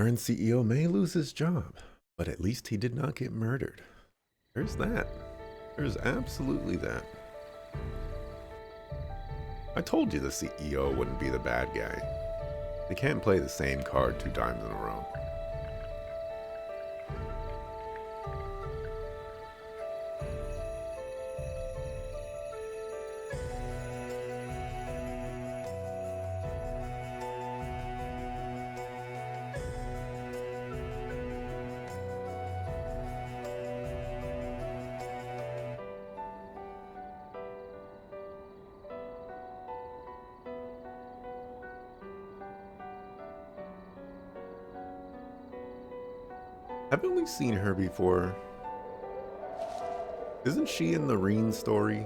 Current CEO may lose his job, but at least he did not get murdered. There's that. There's absolutely that. I told you the CEO wouldn't be the bad guy. They can't play the same card 2 times in a row. Haven't we seen her before? Isn't she in the Reen story?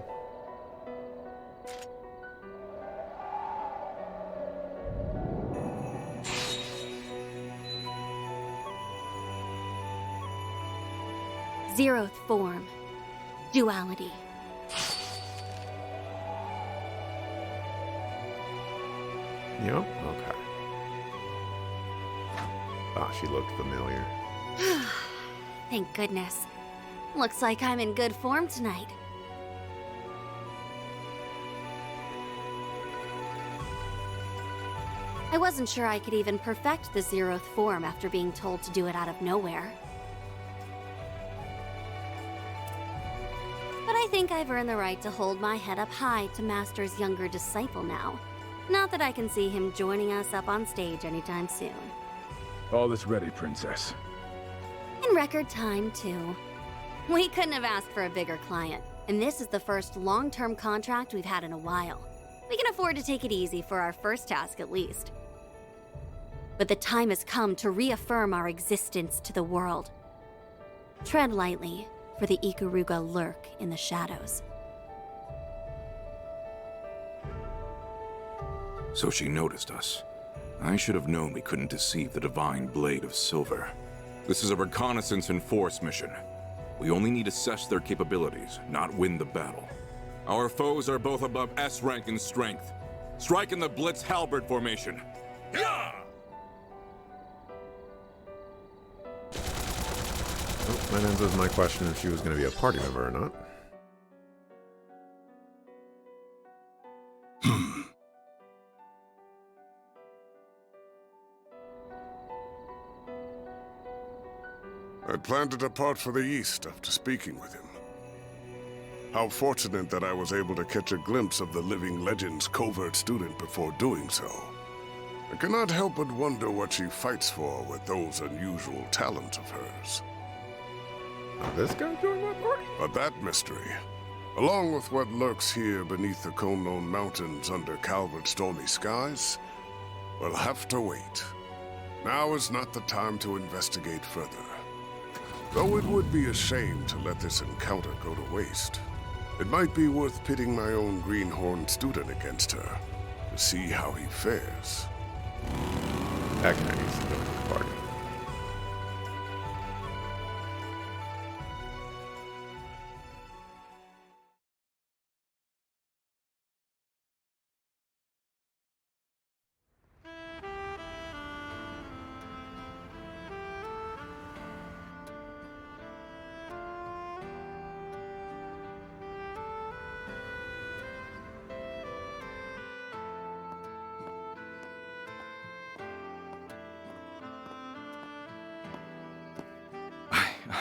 Zeroth form. Duality. Yep, okay. Ah, she looked familiar. Thank goodness. Looks like I'm in good form tonight. I wasn't sure I could even perfect the Zeroth form after being told to do it out of nowhere. But I think I've earned the right to hold my head up high to Master's younger disciple now. Not that I can see him joining us up on stage anytime soon. All is ready, Princess. In record time, too. We couldn't have asked for a bigger client, and this is the first long-term contract we've had in a while. We can afford to take it easy for our first task, at least. But the time has come to reaffirm our existence to the world. Tread lightly, for the Ikaruga lurk in the shadows. So she noticed us. I should have known we couldn't deceive the Divine Blade of Silver. This is a reconnaissance and force mission. We only need to assess their capabilities, not win the battle. Our foes are both above S rank in strength. Strike in the Blitz Halberd formation. Yeah! Oh, that answers my question if she was going to be a party member or not. I planned to depart for the east after speaking with him. How fortunate that I was able to catch a glimpse of the living legend's covert student before doing so. I cannot help but wonder what she fights for with those unusual talents of hers. Now this guy joined my party? But that mystery, along with what lurks here beneath the Kunlun Mountains under Calvert's stormy skies, will have to wait. Now is not the time to investigate further. Though it would be a shame to let this encounter go to waste, it might be worth pitting my own greenhorn student against her to see how he fares. That guy needs to go to the party.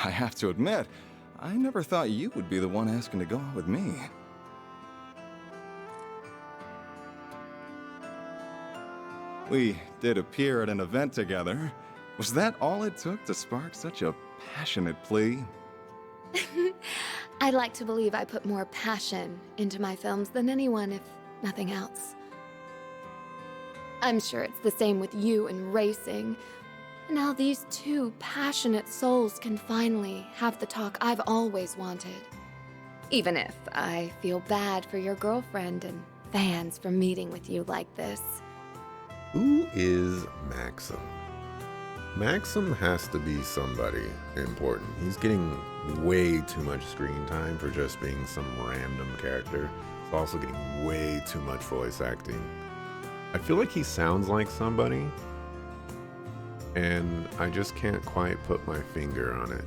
I have to admit, I never thought you would be the one asking to go out with me. We did appear at an event together. Was that all it took to spark such a passionate plea? I'd like to believe I put more passion into my films than anyone, if nothing else. I'm sure it's the same with you and racing. And how these two passionate souls can finally have the talk I've always wanted. Even if I feel bad for your girlfriend and fans for meeting with you like this. Who is Maxim? Maxim has to be somebody important. He's getting way too much screen time for just being some random character. He's also getting way too much voice acting. I feel like he sounds like somebody, and I just can't quite put my finger on it,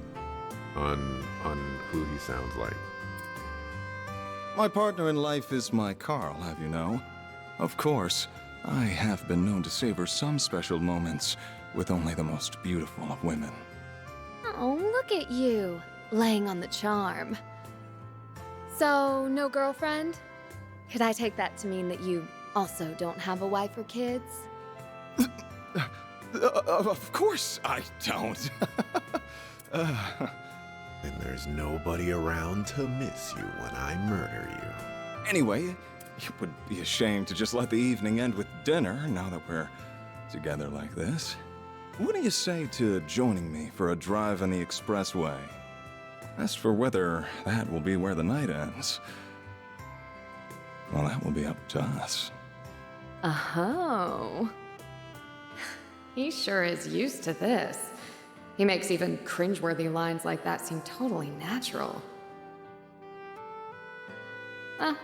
on who he sounds like. My partner in life is my Carl, have you know? Of course, I have been known to savor some special moments with only the most beautiful of women. Oh, look at you, laying on the charm. So, no girlfriend? Could I take that to mean that you also don't have a wife or kids? Of course I don't. And there's nobody around to miss you when I murder you. Anyway, it would be a shame to just let the evening end with dinner now that we're together like this. What do you say to joining me for a drive on the expressway? As for whether that will be where the night ends, well, that will be up to us. Oh. He sure is used to this. He makes even cringeworthy lines like that seem totally natural.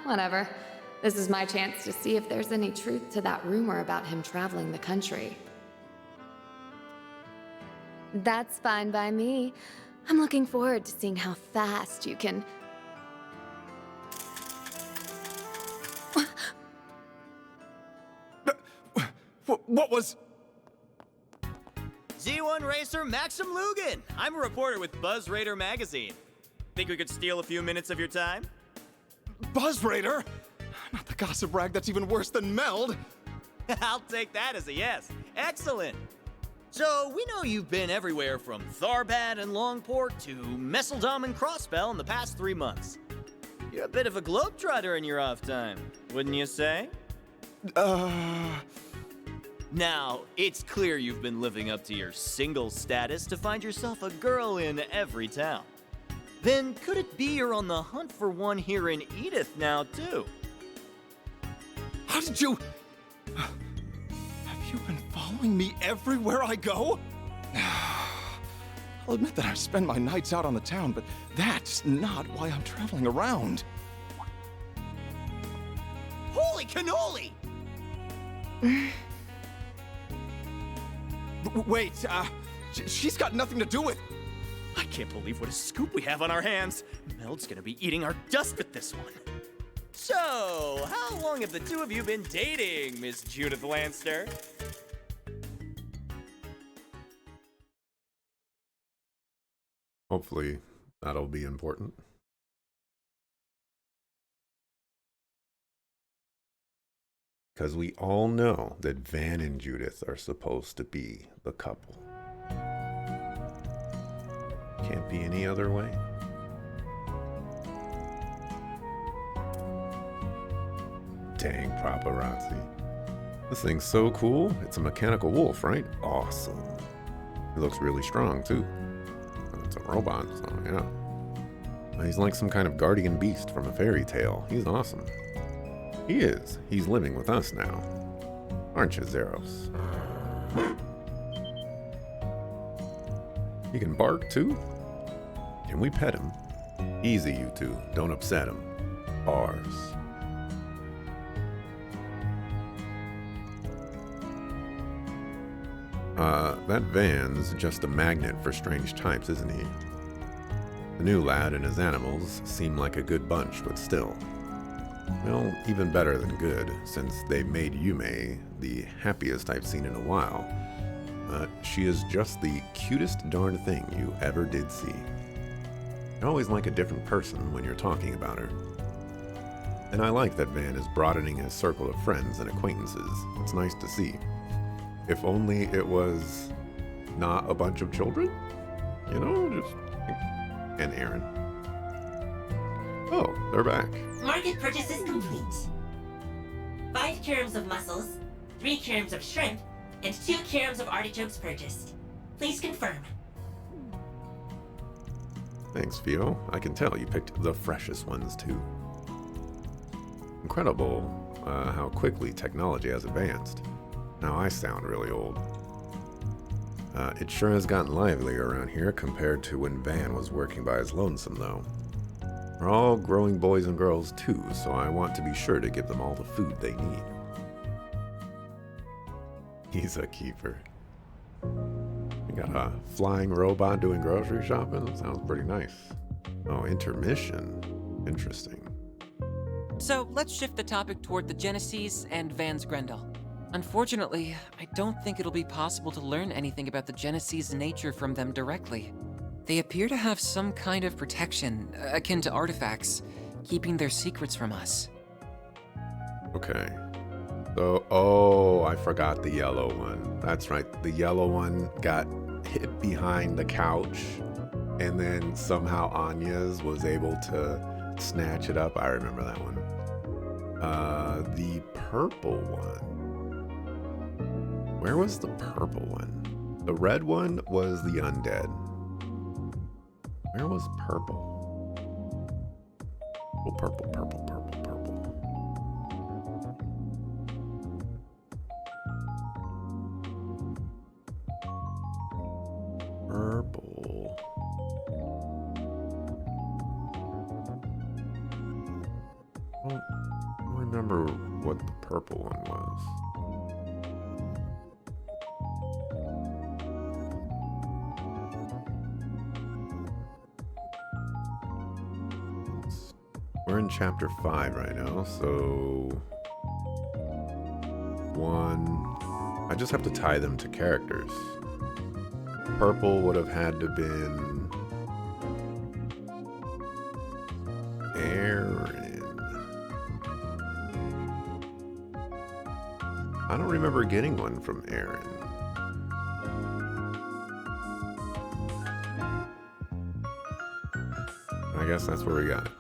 Whatever. This is my chance to see if there's any truth to that rumor about him traveling the country. That's fine by me. I'm looking forward to seeing how fast you can... What was... Z1 Racer Maxim Lugan! I'm a reporter with Buzz Raider magazine. Think we could steal a few minutes of your time? Buzz Raider? Not the gossip rag that's even worse than Meld. I'll take that as a yes. Excellent! So, we know you've been everywhere from Tharbad and Longport to Messeldom and Crossbell in the past 3 months. You're a bit of a globetrotter in your off time, wouldn't you say? Now, it's clear you've been living up to your single status to find yourself a girl in every town. Then could it be you're on the hunt for one here in Edith now, too? How did you... Have you been following me everywhere I go? I'll admit that I spend my nights out on the town, but that's not why I'm traveling around. Holy cannoli! Wait, she's got nothing to do with... I can't believe what a scoop we have on our hands. Meld's gonna be eating our dust with this one. So, how long have the two of you been dating, Miss Judith Lanster? Hopefully, that'll be important. Because we all know that Van and Judith are supposed to be the couple. Can't be any other way. Dang paparazzi. This thing's so cool. It's a mechanical wolf, right? Awesome. It looks really strong, too. It's a robot, so yeah. He's like some kind of guardian beast from a fairy tale. He's awesome. He is. He's living with us now. Aren't you, Zeros? He can bark, too? Can we pet him? Easy, you two. Don't upset him. Bars. That Van's just a magnet for strange types, isn't he? The new lad and his animals seem like a good bunch, but still. Well, even better than good, since they made Yume the happiest I've seen in a while. She is just the cutest darn thing you ever did see. You're always like a different person when you're talking about her. And I like that Van is broadening his circle of friends and acquaintances. It's nice to see. If only it was not a bunch of children? You know, just... And Aaron. Oh, they're back. Market purchase is complete. 5 kilograms of mussels, 3 kilograms of shrimp, and 2 kilograms of artichokes purchased. Please confirm. Thanks, Fio. I can tell you picked the freshest ones, too. Incredible how quickly technology has advanced. Now I sound really old. It sure has gotten lively around here compared to when Van was working by his lonesome, though. We're all growing boys and girls, too, so I want to be sure to give them all the food they need. He's a keeper. You got a flying robot doing grocery shopping? Sounds pretty nice. Oh, intermission. Interesting. So let's shift the topic toward the Genesis and Van's Grendel. Unfortunately, I don't think it'll be possible to learn anything about the Genesis' nature from them directly. They appear to have some kind of protection, akin to artifacts, keeping their secrets from us. Okay. So, oh, I forgot the yellow one. That's right. The yellow one got hit behind the couch, and then somehow Anya's was able to snatch it up. I remember that one. The purple one. Where was the purple one? The red one was the undead. Where was purple? Oh, purple, purple, purple, purple. Purple. I don't remember what the purple one was. We're in chapter 5 right now, so I just have to tie them to characters. Purple would have had to been Aaron. I don't remember getting one from Aaron. I guess that's where we got it.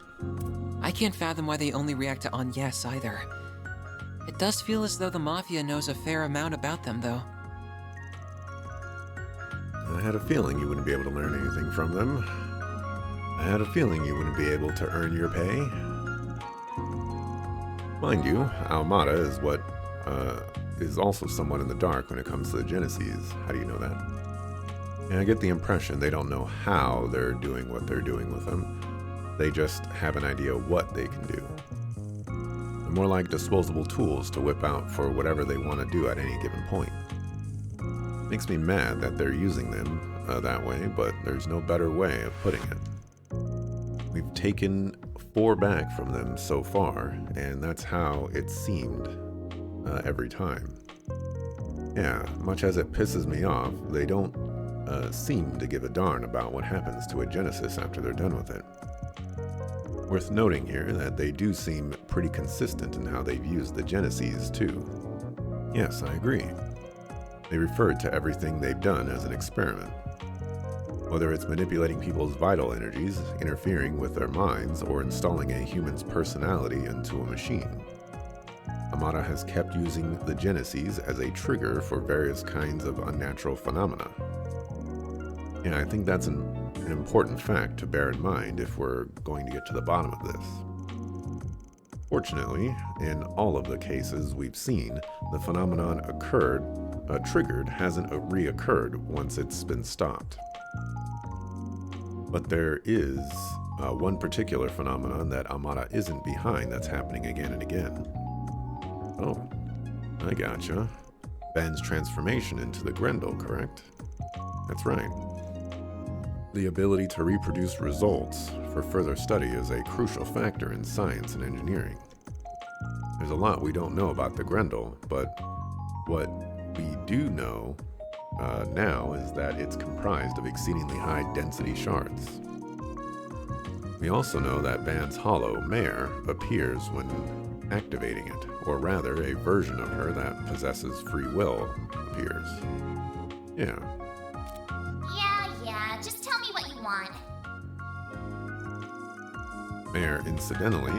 I can't fathom why they only react to on yes either. It does feel as though the Mafia knows a fair amount about them, though. I had a feeling you wouldn't be able to learn anything from them. I had a feeling you wouldn't be able to earn your pay. Mind you, Almada is also somewhat in the dark when it comes to the Genesis. How do you know that? And I get the impression they don't know how they're doing what they're doing with them. They just have an idea what they can do. They're more like disposable tools to whip out for whatever they want to do at any given point. Makes me mad that they're using them that way, but there's no better way of putting it. We've taken 4 back from them so far, and that's how it seemed every time. Yeah, much as it pisses me off, they don't seem to give a darn about what happens to a Genesis after they're done with it. Worth noting here that they do seem pretty consistent in how they've used the Genesis too. Yes, I agree. They referred to everything they've done as an experiment. Whether it's manipulating people's vital energies, interfering with their minds, or installing a human's personality into a machine. Amada has kept using the Genesis as a trigger for various kinds of unnatural phenomena. And I think that's an important fact to bear in mind if we're going to get to the bottom of this. Fortunately, in all of the cases we've seen, the phenomenon triggered hasn't reoccurred once it's been stopped. But there is one particular phenomenon that Amada isn't behind that's happening again and again. Oh, I gotcha. Ben's transformation into the Grendel, correct? That's right. The ability to reproduce results for further study is a crucial factor in science and engineering. There's a lot we don't know about the Grendel, but what we do know now is that it's comprised of exceedingly high density shards. We also know that Van's hollow, Mare, appears when activating it, or rather, a version of her that possesses free will appears. Yeah. Yeah, just tell me what you want. Mare, incidentally,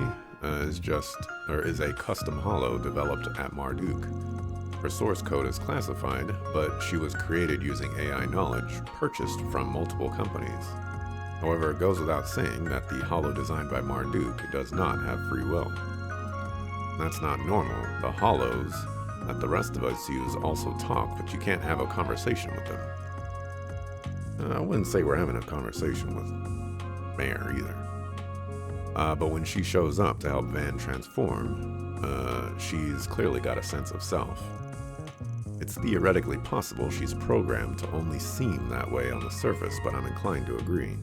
is a custom hollow developed at Marduk. Her source code is classified, but she was created using AI knowledge purchased from multiple companies. However, it goes without saying that the hollow designed by Marduk does not have free will. That's not normal. The hollows that the rest of us use also talk, but you can't have a conversation with them. I wouldn't say we're having a conversation with Mare either. But when she shows up to help Van transform, she's clearly got a sense of self. It's theoretically possible she's programmed to only seem that way on the surface, but I'm inclined to agree.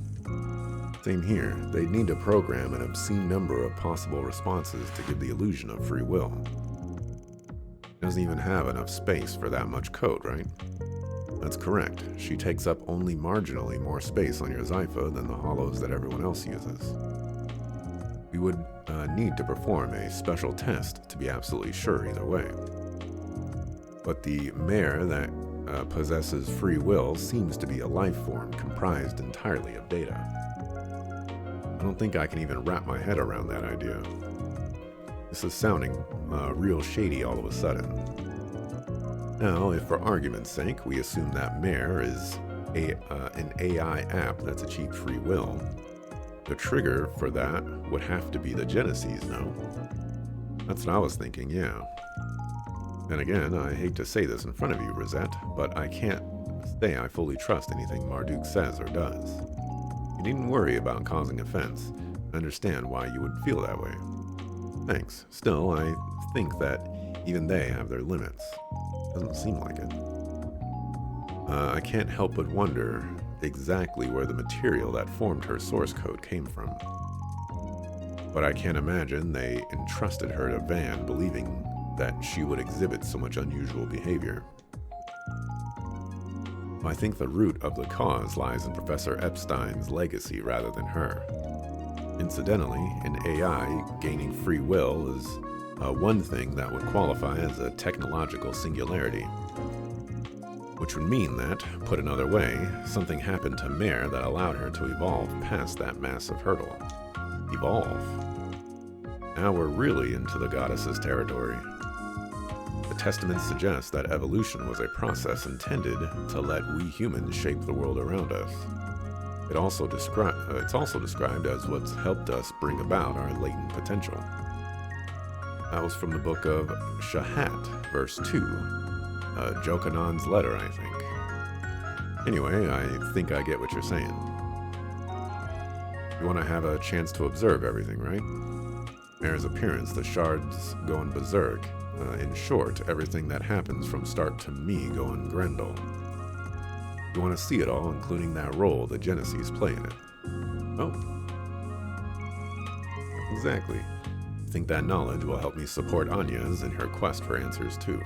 Same here. They'd need to program an obscene number of possible responses to give the illusion of free will. Doesn't even have enough space for that much code, right? That's correct. She takes up only marginally more space on your Zypha than the hollows that everyone else uses. We would need to perform a special test to be absolutely sure either way. But the mare that possesses free will seems to be a life form comprised entirely of data. I don't think I can even wrap my head around that idea. This is sounding real shady all of a sudden. Now, if for argument's sake we assume that mare is an AI app that's achieved free will, the trigger for that would have to be the Genesis, no? That's what I was thinking, yeah. And again, I hate to say this in front of you, Rosette, but I can't say I fully trust anything Marduk says or does. You needn't worry about causing offense. I understand why you would feel that way. Thanks. Still, I think that even they have their limits. Doesn't seem like it. I can't help but wonder exactly where the material that formed her source code came from. But I can't imagine they entrusted her to Van believing that she would exhibit so much unusual behavior. I think the root of the cause lies in Professor Epstein's legacy rather than her. Incidentally, an AI gaining free will is one thing that would qualify as a technological singularity. Which would mean that, put another way, something happened to Mare that allowed her to evolve past that massive hurdle. Evolve. Now we're really into the goddess's territory. The Testament suggests that evolution was a process intended to let we humans shape the world around us. It's also described as what's helped us bring about our latent potential. That was from the book of Shahat, verse 2. Jokanan's letter, I think. Anyway, I think I get what you're saying. You want to have a chance to observe everything, right? Mare's appearance, the shards going berserk. In short, everything that happens from start to me going Grendel. You want to see it all, including that role the Genesis play in it. Oh. Exactly. I think that knowledge will help me support Anya's in her quest for answers too.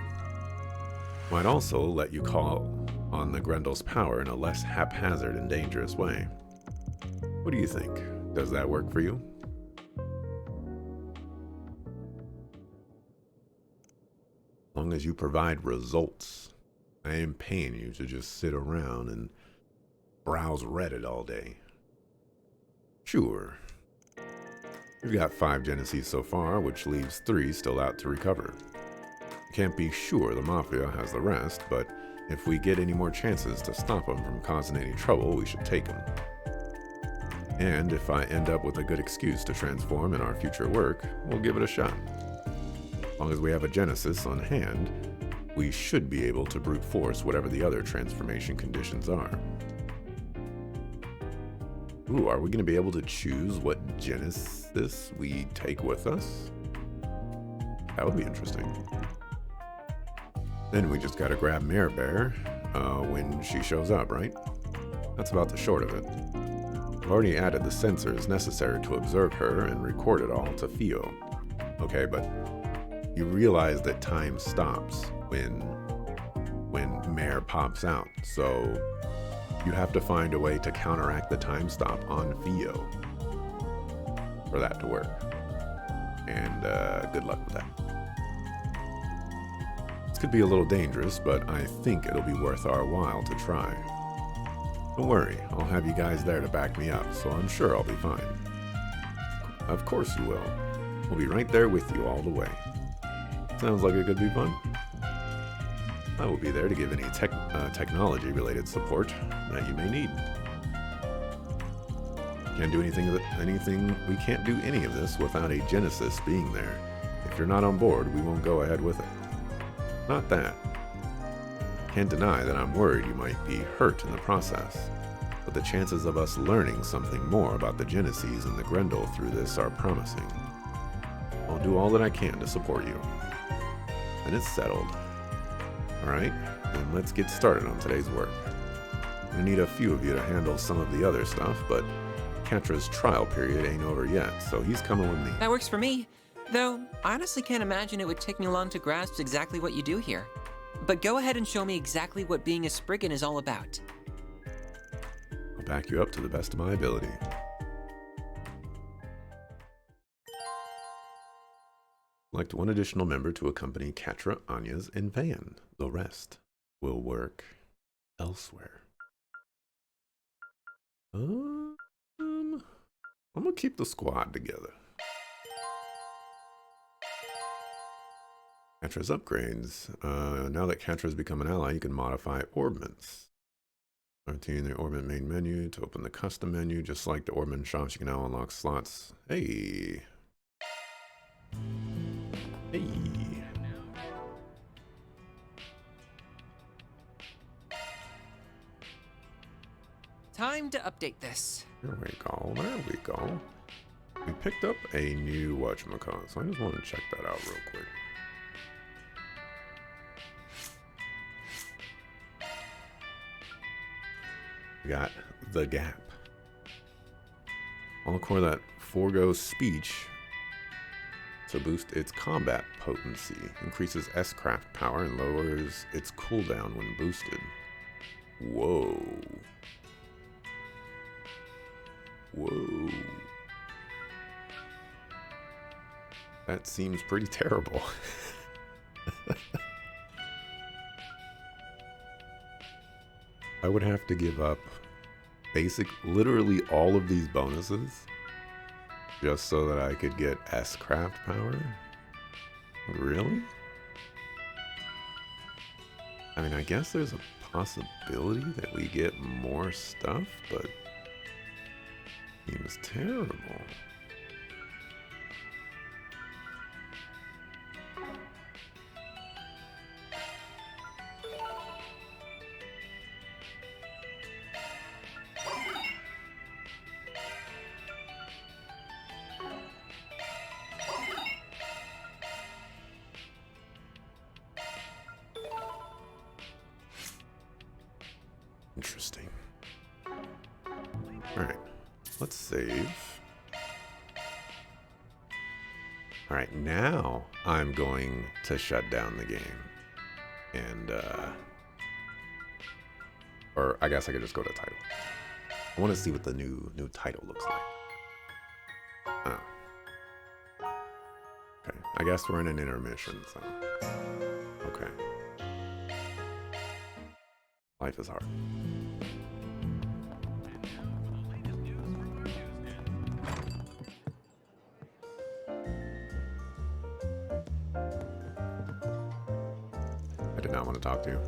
Might also let you call on the Grendel's power in a less haphazard and dangerous way. What do you think? Does that work for you? As long as you provide results. I ain't paying you to just sit around and browse Reddit all day. Sure. We've got 5 Genesis so far, which leaves 3 still out to recover. Can't be sure the Mafia has the rest, but if we get any more chances to stop them from causing any trouble, we should take them. And if I end up with a good excuse to transform in our future work, we'll give it a shot. As long as we have a Genesis on hand, we should be able to brute force whatever the other transformation conditions are. Ooh, are we going to be able to choose what Genesis we take with us? That would be interesting. Then we just gotta grab Mare Bear when she shows up, right? That's about the short of it. I've already added the sensors necessary to observe her and record it all to Theo. Okay, but you realize that time stops when Mare pops out, so you have to find a way to counteract the time stop on Theo for that to work. And good luck with that. This could be a little dangerous, but I think it'll be worth our while to try. Don't worry, I'll have you guys there to back me up, so I'm sure I'll be fine. Of course you will. We'll be right there with you all the way. Sounds like it could be fun. I will be there to give any technology-related support that you may need. Can't do anything. We can't do any of this without a Genesis being there. If you're not on board, we won't go ahead with it. Not that. Can't deny that I'm worried you might be hurt in the process, but the chances of us learning something more about the Genesis and the Grendel through this are promising. I'll do all that I can to support you. And it's settled. Alright, then let's get started on today's work. We need a few of you to handle some of the other stuff, but Ketra's trial period ain't over yet, so he's coming with me. That works for me. Though, I honestly can't imagine it would take me long to grasp exactly what you do here. But go ahead and show me exactly what being a Spriggan is all about. I'll back you up to the best of my ability. Select one additional member to accompany Ketra, Anya's, and Van. The rest will work elsewhere. I'm gonna keep the squad together. Ketra's upgrades. Now that Ketra's become an ally, you can modify orbments. Routine the orbment main menu to open the custom menu. Just like the orbment shops, you can now unlock slots. Hey. Hey. Time to update this. There we go. There we go. We picked up a new whatchamacallit, so I just want to check that out real quick. We got The Gap. I'll core that forego speech to boost its combat potency, increases S-craft power, and lowers its cooldown when boosted. Whoa. Whoa. That seems pretty terrible. I would have to give up literally all of these bonuses just so that I could get S-craft power? Really? I mean, I guess there's a possibility that we get more stuff, but seems terrible. Interesting. Alright, let's save. Alright, now I'm going to shut down the game. And, or I guess I could just go to title. I want to see what the new title looks like. Oh. Okay, I guess we're in an intermission, so. Okay. Life is hard. I did not want to talk to you.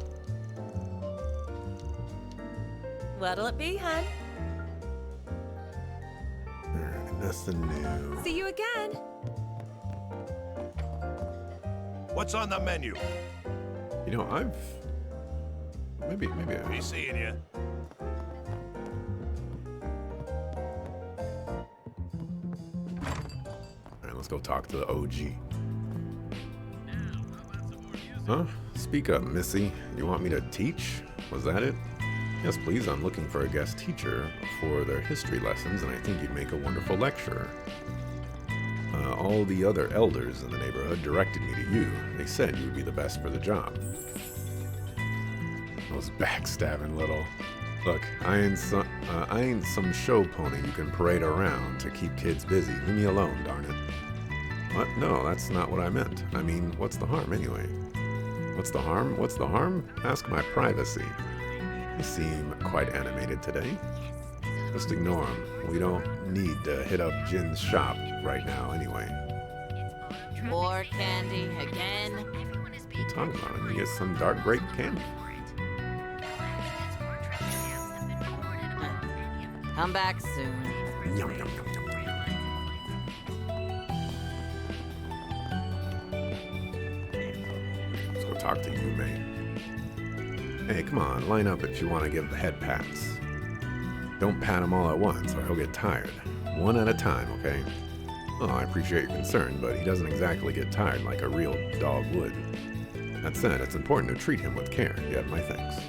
What'll it be, hun? Nothing new. See you again. What's on the menu? You know, maybe I Be seeing you. Alright, let's go talk to the OG. Huh? Speak up, Missy. You want me to teach? Was that it? Yes, please. I'm looking for a guest teacher for their history lessons, and I think you'd make a wonderful lecturer. All the other elders in the neighborhood directed me to you. They said you would be the best for the job. Those backstabbing little... Look, I ain't some show pony you can parade around to keep kids busy. Leave me alone, darn it. What? No, that's not what I meant. I mean, what's the harm anyway? What's the harm? What's the harm? Ask my privacy. You seem quite animated today. Just ignore him. We don't need to hit up Jin's shop right now anyway. More candy again? What are you talking about? You get some dark grape candy. Come back soon. Yum, yum, yum, yum. Let's go talk to you, man. Hey, come on, line up if you want to give the head pats. Don't pat him all at once or he'll get tired. One at a time, okay? Oh, I appreciate your concern, but he doesn't exactly get tired like a real dog would. That said, it's important to treat him with care. You have my thanks.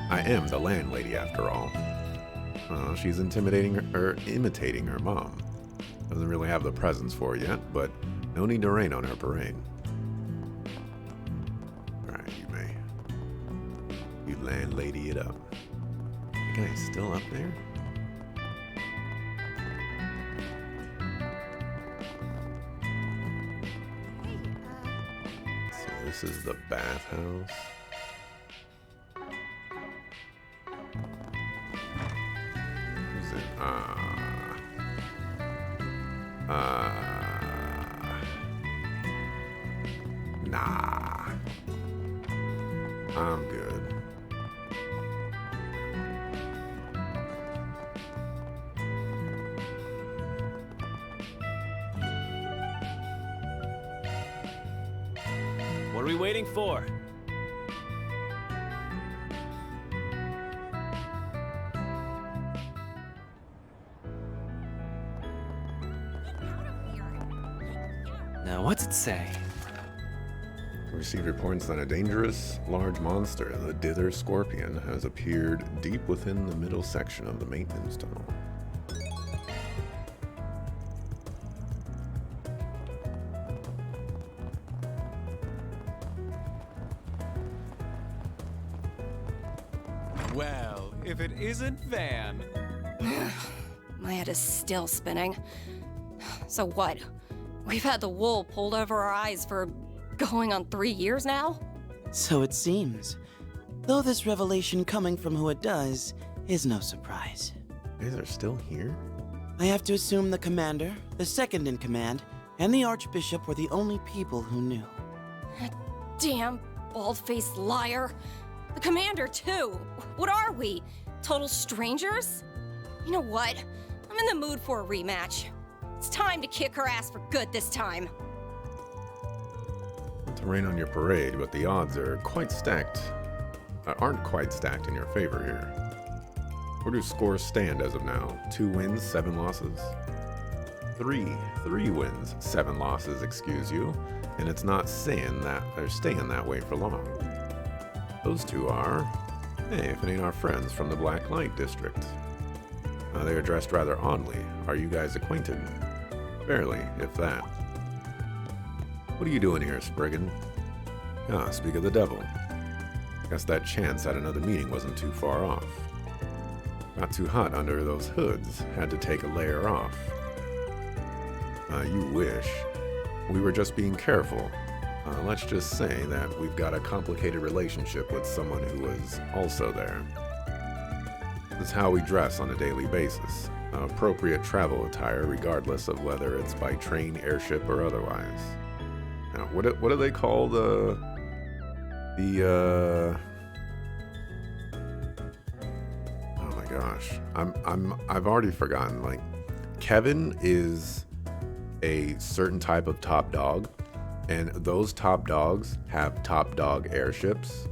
I am the landlady, after all. She's imitating her mom. Doesn't really have the presence for it yet, but no need to rain on her parade. Alright, you may. You landlady it up. The guy's still up there? So this is the bathhouse. Who's it? Nah. I'm good. What are we waiting for? Now, what's it say? Received reports that a dangerous, large monster, the Dither Scorpion, has appeared deep within the middle section of the maintenance tunnel. Well, if it isn't Van. My head is still spinning. So what? We've had the wool pulled over our eyes for going on 3 years now? So it seems. Though this revelation coming from who it does is no surprise. You guys are still here? I have to assume the commander, the second in command, and the archbishop were the only people who knew. That damn bald-faced liar. The commander, too. What are we? Total strangers? You know what? I'm in the mood for a rematch. It's time to kick her ass for good this time. Not to rain on your parade, but the odds are quite stacked. Aren't quite stacked in your favor here. Where do scores stand as of now? 2 wins, 7 losses? 3 wins, 7 losses, excuse you. And it's not saying that they're staying that way for long. Those two are, hey, if it ain't our friends from the Black Light District. They are dressed rather oddly. Are you guys acquainted? Barely, if that. What are you doing here, Spriggan? Ah, speak of the devil. Guess that chance at another meeting wasn't too far off. Got too hot under those hoods, had to take a layer off. You wish. We were just being careful. Let's just say that we've got a complicated relationship with someone who was also there. This is how we dress on a daily basis. Appropriate travel attire regardless of whether it's by train, airship, or otherwise. Now, what do they call the oh my gosh. I've already forgotten. Like, Kevin is a certain type of top dog, and those top dogs have top dog airships.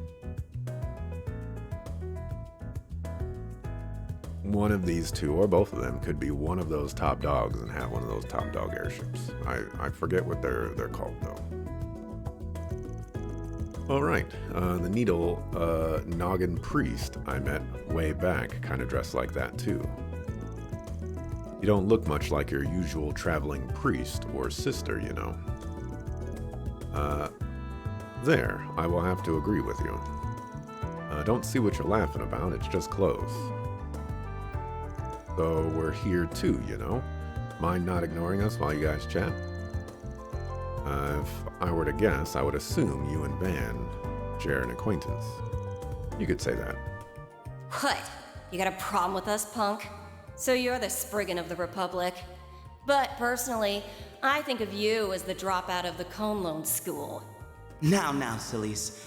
One of these two, or both of them, could be one of those top dogs and have one of those top dog airships. I forget what they're called though. All right, the Needle Noggin Priest I met way back, kind of dressed like that too. You don't look much like your usual traveling priest or sister, you know. There, I will have to agree with you. Don't see what you're laughing about, it's just clothes. So we're here too, you know. Mind not ignoring us while you guys chat? If I were to guess, I would assume you and Van share an acquaintance. You could say that. What? You got a problem with us, punk? So you're the Spriggan of the Republic. But personally, I think of you as the dropout of the Conlone School. Now, sillies.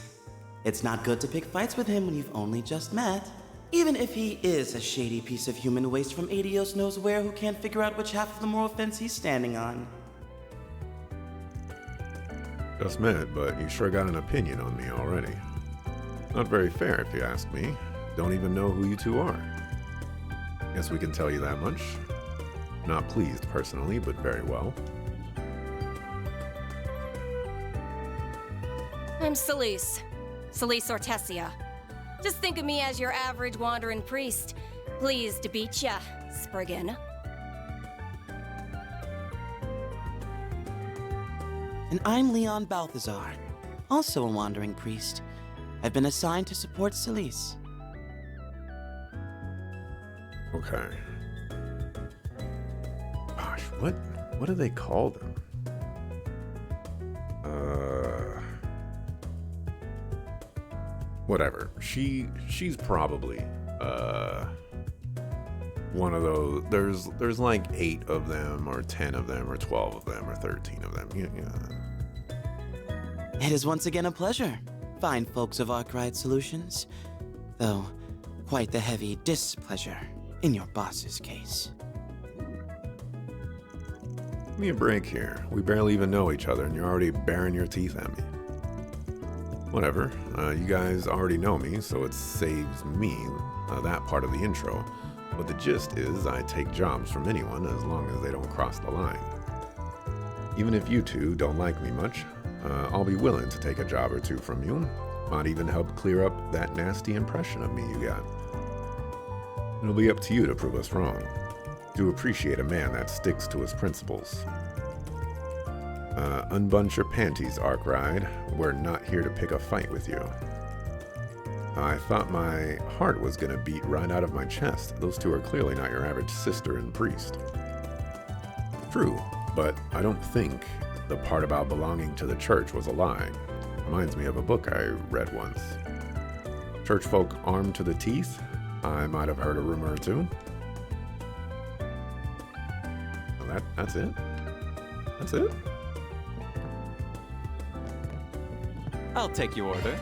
It's not good to pick fights with him when you've only just met. Even if he is a shady piece of human waste from Adios knows where who can't figure out which half of the moral fence he's standing on. Just met, but you sure got an opinion on me already. Not very fair if you ask me. Don't even know who you two are. Guess we can tell you that much. Not pleased personally, but very well. I'm Celise. Celise Ortesia. Just think of me as your average wandering priest. Pleased to beat ya, Spriggan. And I'm Leon Balthazar, also a wandering priest. I've been assigned to support Celise. Okay. Gosh, what do they call them? Whatever. She's probably one of those. There's like 8 of them, or 10 of them, or 12 of them, or 13 of them. Yeah. It is once again a pleasure, fine folks of Arkwright Solutions. Though, quite the heavy displeasure in your boss's case. Give me a break here. We barely even know each other, and you're already baring your teeth at me. Whatever. You guys already know me, so it saves me that part of the intro. But the gist is, I take jobs from anyone as long as they don't cross the line. Even if you two don't like me much, I'll be willing to take a job or two from you. Might even help clear up that nasty impression of me you got. It'll be up to you to prove us wrong. Do appreciate a man that sticks to his principles. Unbunch your panties, Arkwright. We're not here to pick a fight with you. I thought my heart was gonna beat right out of my chest. Those two are clearly not your average sister and priest. True, but I don't think the part about belonging to the church was a lie. Reminds me of a book I read once. Church folk armed to the teeth? I might have heard a rumor or two. Well, that's it? That's it? I'll take your order.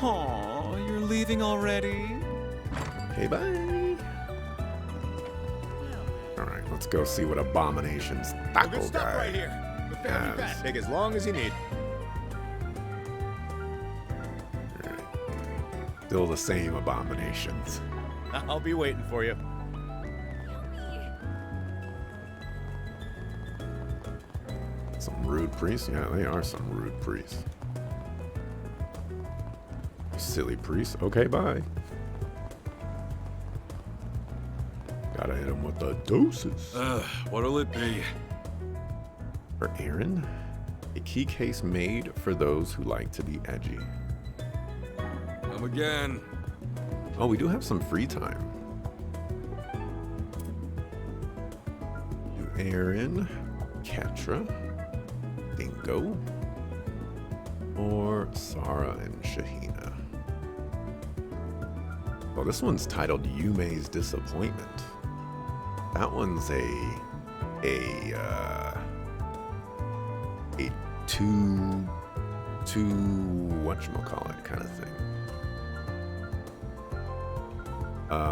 Aw, you're leaving already? Okay, bye. Alright, let's go see what Abomination's taco Good stuff guy right here. The family has. fat. Take as long as you need. Still the same abominations. I'll be waiting for you. Some rude priests? Yeah, they are some rude priests. Silly priests. Okay, bye. Gotta hit him with the doses. What'll it be? For Aaron, a key case made for those who like to be edgy. Come again. Oh, we do have some free time. Do Aaron, Ketra, Dingo, or Sarah and Shahina. Well, this one's titled Yume's Disappointment. That one's a two whatchamacallit kind of thing.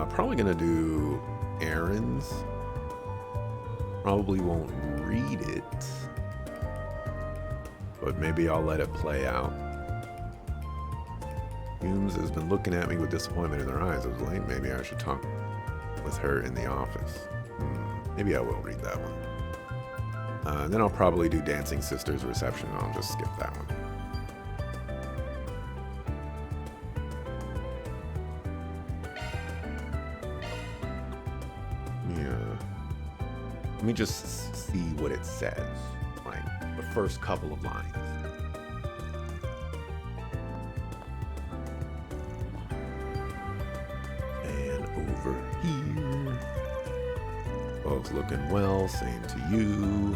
Probably gonna do Aaron's. Probably won't read it, but maybe I'll let it play out. Humes has been looking at me with disappointment in their eyes. I was like, maybe I should talk with her in the office. Maybe I will read that one. Then I'll probably do Dancing Sisters Reception, and I'll just skip that one. Let me just see what it says, right? The first couple of lines. And over here. Both looking well, same to you.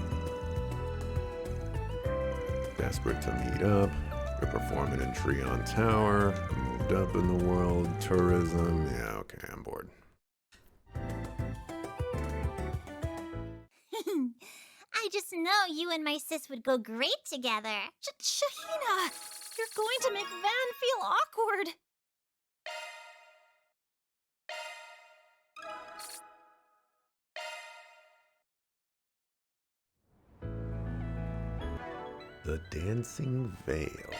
Desperate to meet up. You're performing in Treon Tower. Moved up in the world. Tourism. Yeah, okay, I'm bored. I just know you and my sis would go great together. Shahina, you're going to make Van feel awkward. The Dancing Veil.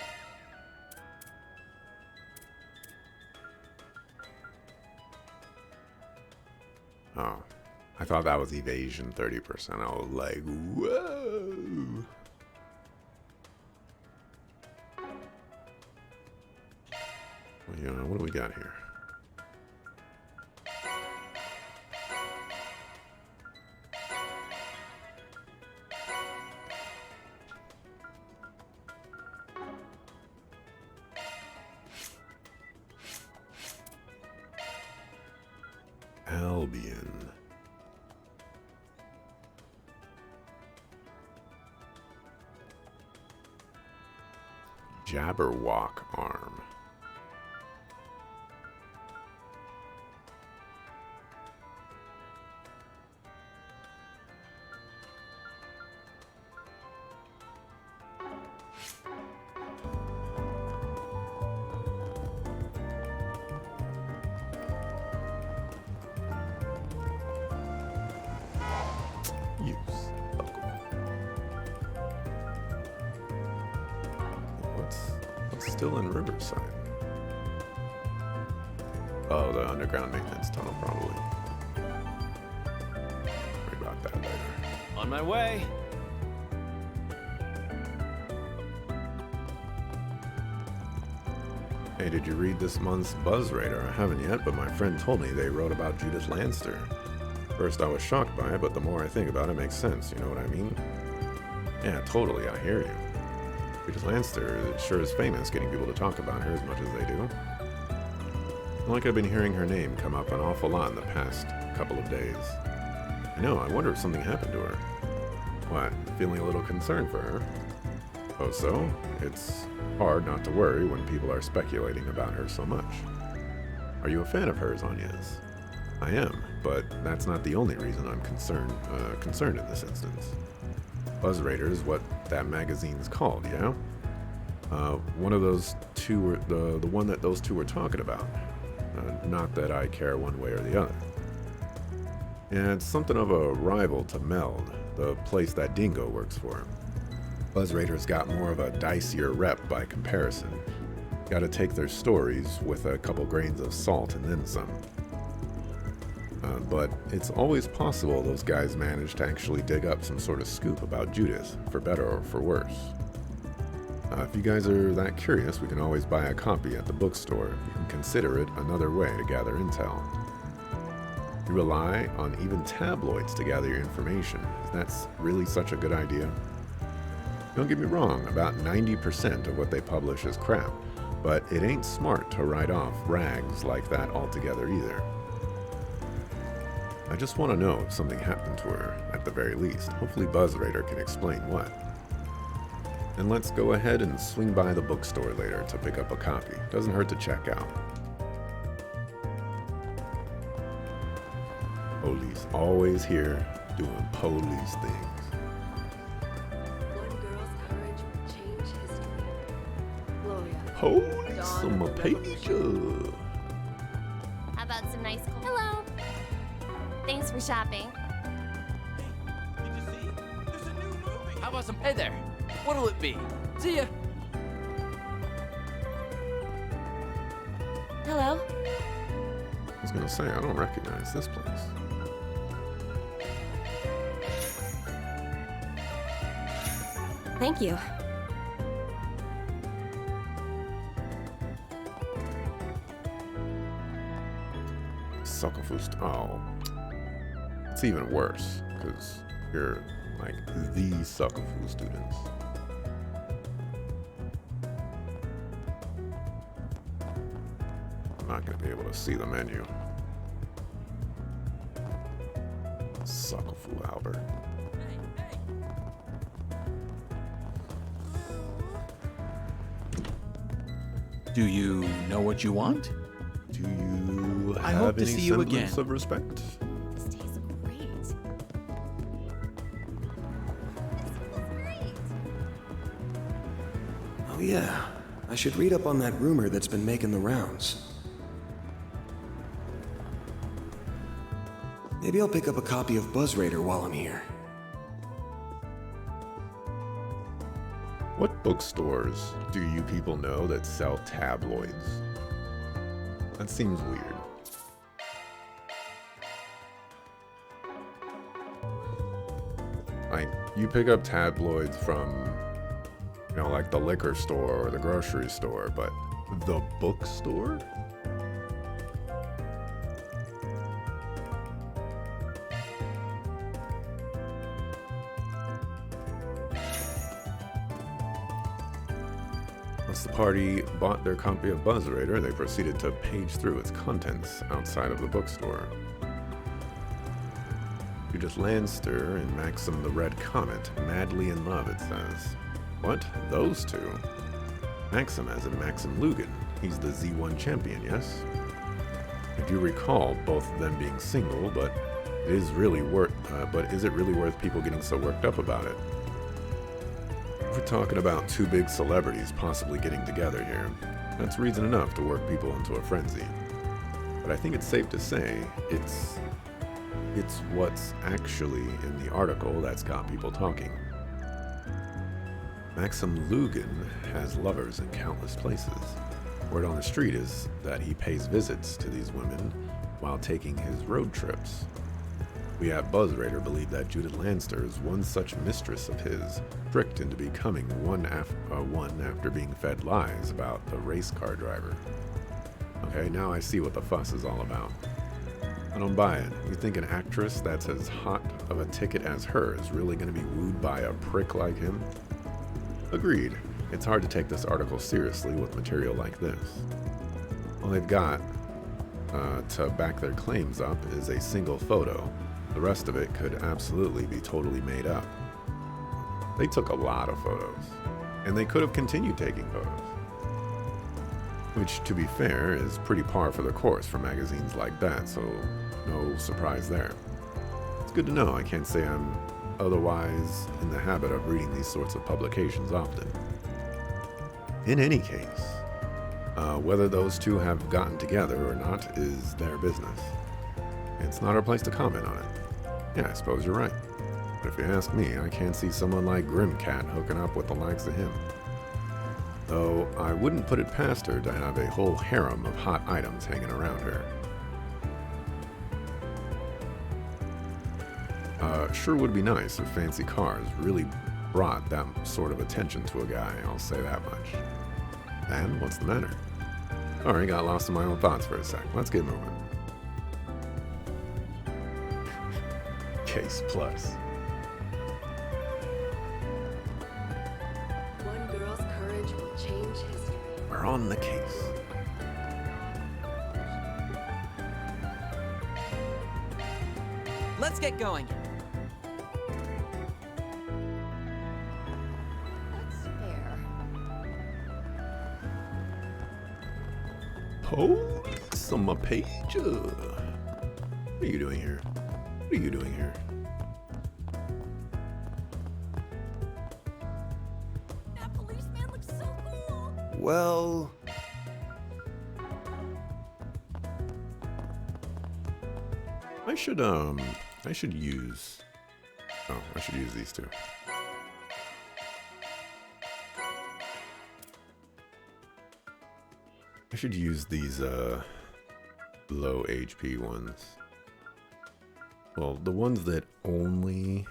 Oh, I thought that was evasion 30%. I was like, whoa. Yeah, what do we got here? Albion. Jabberwock arm. What's still in Riverside? Oh, the underground maintenance tunnel, probably. Worry about that later. On my way. Hey, did you read this month's Buzz Radar? I haven't yet, but my friend told me they wrote about Judith Lanster. First I was shocked by it, but the more I think about it, it makes sense, you know what I mean? Yeah, totally, I hear you. Judith Lanster sure is famous, getting people to talk about her as much as they do. Like I've been hearing her name come up an awful lot in the past couple of days. I know, I wonder if something happened to her. What, feeling a little concerned for her? Oh, so? It's hard not to worry when people are speculating about her so much. Are you a fan of hers, Agnes? I am, but that's not the only reason I'm concerned in this instance. Buzz Radar is what that magazine's called, yeah? One of those two were the one that those two were talking about. Not that I care one way or the other. Yeah, it's something of a rival to Meld, the place that Dingo works for. Buzz Radar's got more of a dicier rep by comparison. Gotta take their stories with a couple grains of salt and then some. But it's always possible those guys managed to actually dig up some sort of scoop about Judith, for better or for worse. If you guys are that curious, we can always buy a copy at the bookstore. You can consider it another way to gather intel. You rely on even tabloids to gather your information. Is that really such a good idea? Don't get me wrong, about 90% of what they publish is crap, but it ain't smart to write off rags like that altogether either. I just want to know if something happened to her, at the very least. Hopefully Buzz Radar can explain what. And let's go ahead and swing by the bookstore later to pick up a copy. Doesn't hurt to check out. Police always here doing police things. One girl's courage will change history. Gloria. Police on my page. How about some nice Hello. Thanks for shopping. How about some... Hey there. What'll it be? See ya. Hello. I was gonna say, I don't recognize this place. Thank you. Suckerfust. Oh. It's even worse, because you're like the Suckerfoo students. I'm not gonna be able to see the menu. Suckerfoo Albert. Do you know what you want? Do you I have hope to any see you semblance again. of respect? This tastes great. Oh yeah, I should read up on that rumor that's been making the rounds. Maybe I'll pick up a copy of Buzz Radar while I'm here. What bookstores do you people know that sell tabloids? That seems weird. Like, you pick up tabloids from, you know, like the liquor store or the grocery store, but The bookstore? Once the party bought their copy of Buzz Raider, they proceeded to page through its contents outside of the bookstore. Judith Lanster and Maxim the Red Comet, madly in love, it says. What? Those two? Maxim as in Maxim Lugan. He's the Z1 champion, yes? I do recall both of them being single, but is it really worth people getting so worked up about it? We're talking about two big celebrities possibly getting together here. That's reason enough to work people into a frenzy. But I think it's safe to say it's what's actually in the article that's got people talking. Maxim Lugan has lovers in countless places. Word on the street is that he pays visits to these women while taking his road trips. We at Buzz Raider believe that Judith Lanster is one such mistress of his, tricked into becoming one after being fed lies about the race car driver. Okay, now I see what the fuss is all about. I don't buy it. You think an actress that's as hot of a ticket as her is really going to be wooed by a prick like him? Agreed. It's hard to take this article seriously with material like this. All they've got to back their claims up is a single photo. The rest of it could absolutely be totally made up. They took a lot of photos, and they could have continued taking photos. Which, to be fair, is pretty par for the course for magazines like that, so no surprise there. It's good to know. I can't say I'm otherwise in the habit of reading these sorts of publications often. In any case, whether those two have gotten together or not is their business. It's not our place to comment on it. Yeah, I suppose you're right. But if you ask me, I can't see someone like Grimcat hooking up with the likes of him. Though I wouldn't put it past her to have a whole harem of hot items hanging around her. Sure would be nice if fancy cars really brought that sort of attention to a guy, I'll say that much. And what's the matter? Sorry, got lost in my own thoughts for a sec. Let's get moving. Case plus. One girl's courage will change history. We're on the case. Let's get going. That's fair. Police on my page. What are you doing here? What are you doing here? That policeman looks so cool. Well, I should use these two. I should use these low HP ones. Well, the ones that only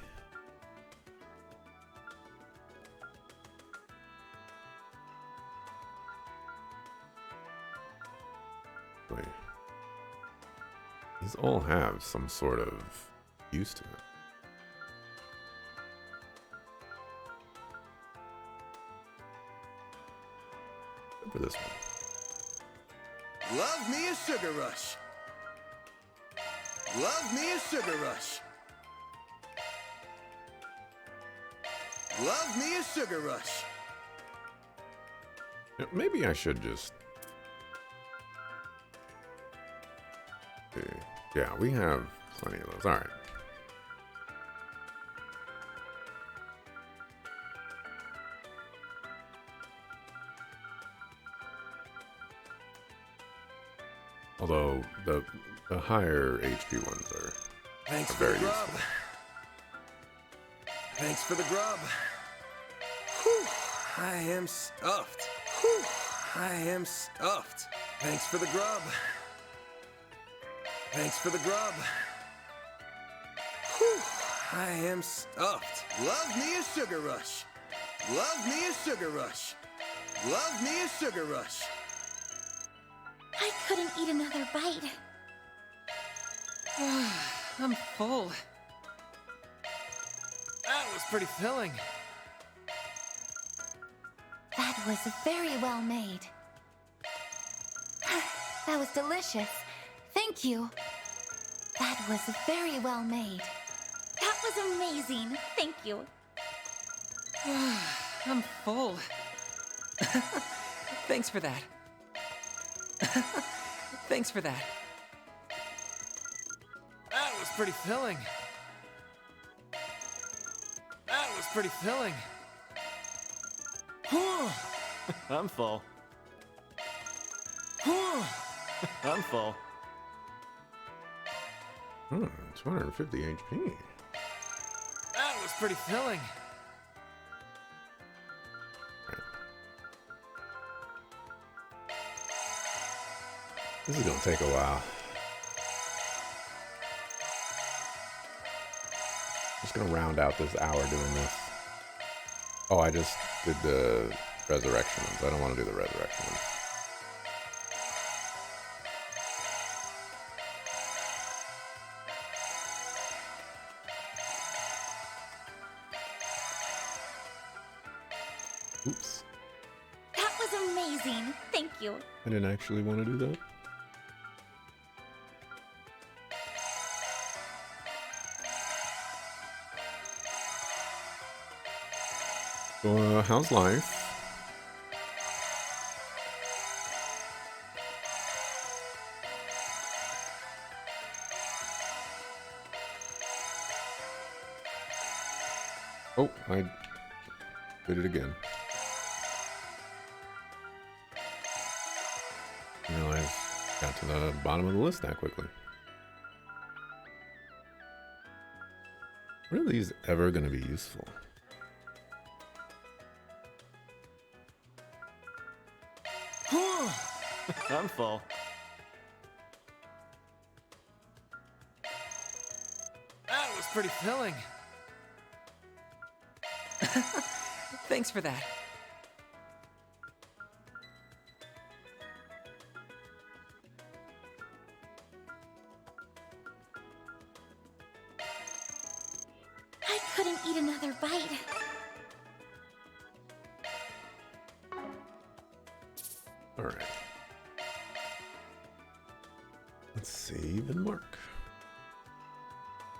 wait. These all have some sort of use to it. Except for this one. Love me a sugar rush. Love me a sugar rush. Love me a sugar rush. Maybe I should just... Okay. Yeah, we have plenty of those. All right. Although the higher HP ones are Thanks for very the grub. useful. Thanks for the grub. Whew, I am stuffed. Whew, I am stuffed. Thanks for the grub. Thanks for the grub. Whew, I am stuffed. Love me a sugar rush. Love me a sugar rush. Love me a sugar rush. eat another bite. I'm full. That was pretty filling. That was very well made. That was delicious. Thank you. That was very well made. That was amazing. Thank you. I'm full. Thanks for that. Thanks for that. That was pretty filling. That was pretty filling. I'm full. I'm full. 250 HP. That was pretty filling. This is gonna take a while. Just gonna round out this hour doing this. Oh, I just did the resurrection ones. I don't want to do the resurrection ones. Oops. That was amazing. Thank you. I didn't actually want to do that. So, how's life? Oh, I did it again. Realized got to the bottom of the list that quickly. When are these ever going to be useful? I'm full. That was pretty filling. Thanks for that. I couldn't eat another bite. All right. Let's save and mark.